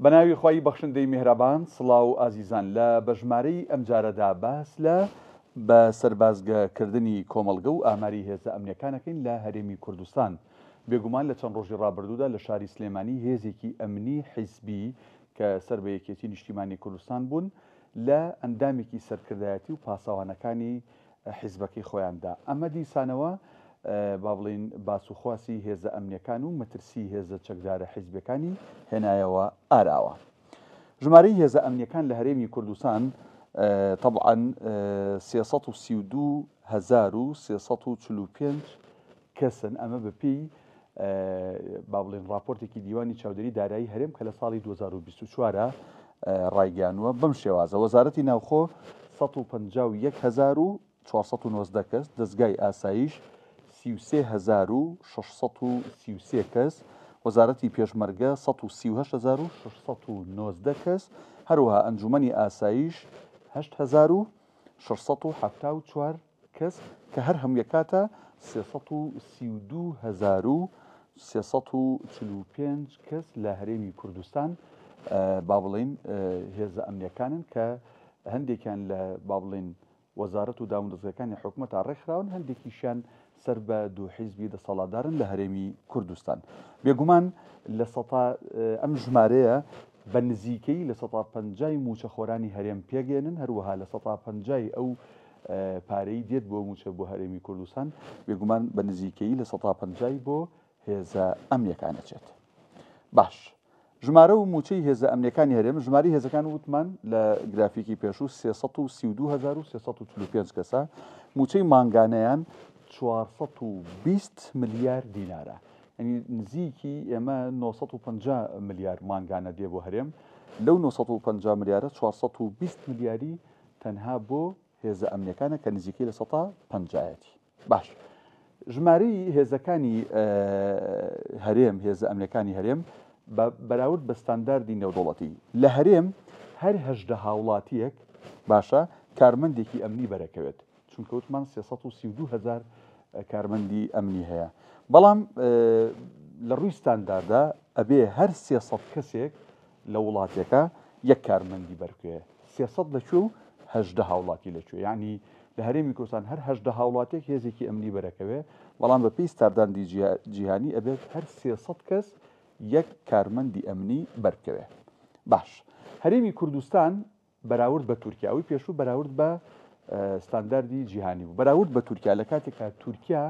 بەناوی خۆی بەخشندەی میهرەبان سڵاو ئازیزان لە بەژمارەی ئەم جارەدا باس لە بە سەربازگەکردنی کۆمەڵگە و ئاماری هێزە ئەمنیەکانەکەین لە هەرێمی کوردستان. بێگومان لە چەند ڕۆژی ڕابردوودا لە شاری سلێمانی هێزێکی ئەمنی حیزبی کە سەر بە یەکێتی نیشتیمانی کوردستان بوون لە ئەندامێکی سەرکردایەتی و پاسەوانەکانی حیزبەکەی خۆیاندا. ئەمە دیسانەوە با بڵین باسوخواسی هێزە ئەمنیەکان و مەترسی هێزە چەکدارە حیزبەکانی هێنایەوە ئاراوە. ژمارەی هێزە ئەمنیەکان لە هەرێمی کوردستان طبعاً 332,345 کەسن. ئەمە بەپێی با بڵین راپۆرتێکی دیوانی چاودێری دارایی هەرێم کە لە ساڵی 2024 ڕایگەیاندووە. بەم شێوازە وەزارەتی ناوخۆ 151,490 کەس، دەستگای ئاسایش 33,633 کەس، وەزارەتی پێشمەرگە 138,690 کەس، هەروەها ئەنجومەنی ئاسایش 8,674 کەس کە هەر هەموویەکاتە 332,345 کەس لە هەرێمی کوردستان با بڵین هێزە ئەمنیەکانن کە هەندێکیان لە با بڵین وەزارەت و دامودەستگاکانی حکوومەتە ڕێکخراون، هەندێکیشیان سەر بە دوو حیزبی دەسەڵاتدارن لە هەرێمی کوردستان. بێگومان لە ئەم ژمارەیە بە نزیکەی لە 150 موچەخۆرانی هەرێم پێگەێنن، هەروەها لە 150 ئەو پارەی دێت بۆ موچە بۆ هەرێمی کوردستان بێگومان بە نزیکەی لە 150 بۆ هێزە ئەمنیەکانەچێت. باش، ژمارە و موچەی هێزە ئەمنیەکانی هەرێم، ژماری هێزەکان وتمان لە گرافیکی پێشوو 332,345 کەسە، موچەی مانگانەیان 420 ملیار دینارە، ینی نزیکی ئێمە 950 ملیار مانگانە دێ بۆ هەرێم. لەو 950 ملیارە 420 ملیاری تەنها بۆ هێزە ئەمنیەکانە کە نزیکەی لە 150ەتی. باش، ژمارەی هێزەکانی هەرێم، هێزە ئەمنیەکانی هەرێم بەراورد بە ستانداردی نێودەوڵەتی لە هەرێم هەر 18 هاوڵاتیەک باشە کارمەندێکی ئەمنی بەرەکەوێت، چونکە وتمان 332,000 کارمەندی ئەمنی هەیە. بەڵام لە ڕووی ستانداردا ئەبێ هەر 300 کەسێک لە وڵاتێکە یەک کارمەندی بەرکوێ. 300 لەکوێ و 18 هاوڵاتی لەکوێ، یعنی لە هەرێمی کوردستان هەر 18 هاوڵاتێک هێزێکی ئەمنی بەرەکەوێ، بەڵام بەپێی ستانداردی جیهانی ئەبێت هەر 300 کەس یەک کارمەندی ئەمنی بەرکەوێ. باش، هەرێمی کوردستان بەراورد بە تورکیا، ئەوی پێشوو بەراورد بە ستانداردی جیهانی بوو، بەراورد بە تورکیا لە کاتێکە تورکیا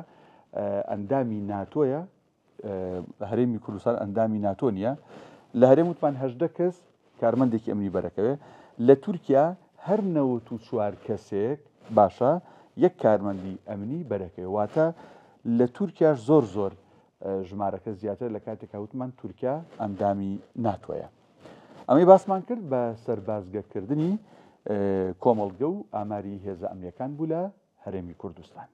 ئەندامی ناتۆیە، هەرێمی کوردستان ئەندامی ناتۆ نیە، لە هەرێم وتمان 18 کەس کارمەندێکی ئەمنی بەرەکەوێ. لە تورکیا هەر 94 کەسێک باشە یەک کارمەندی ئەمنی بەرەکەوێ، واتە لە تورکیاش زۆر ژمارەکە زیاتر لە کاتێکە وتمان تورکیا ئەندامی ناتۆیە. ئەمەی باسمان کرد بە سەربازگەکردنی کۆمەڵگە و ئاماری هێزە ئەمنیەکان بوو لە هەرێمی کوردستان.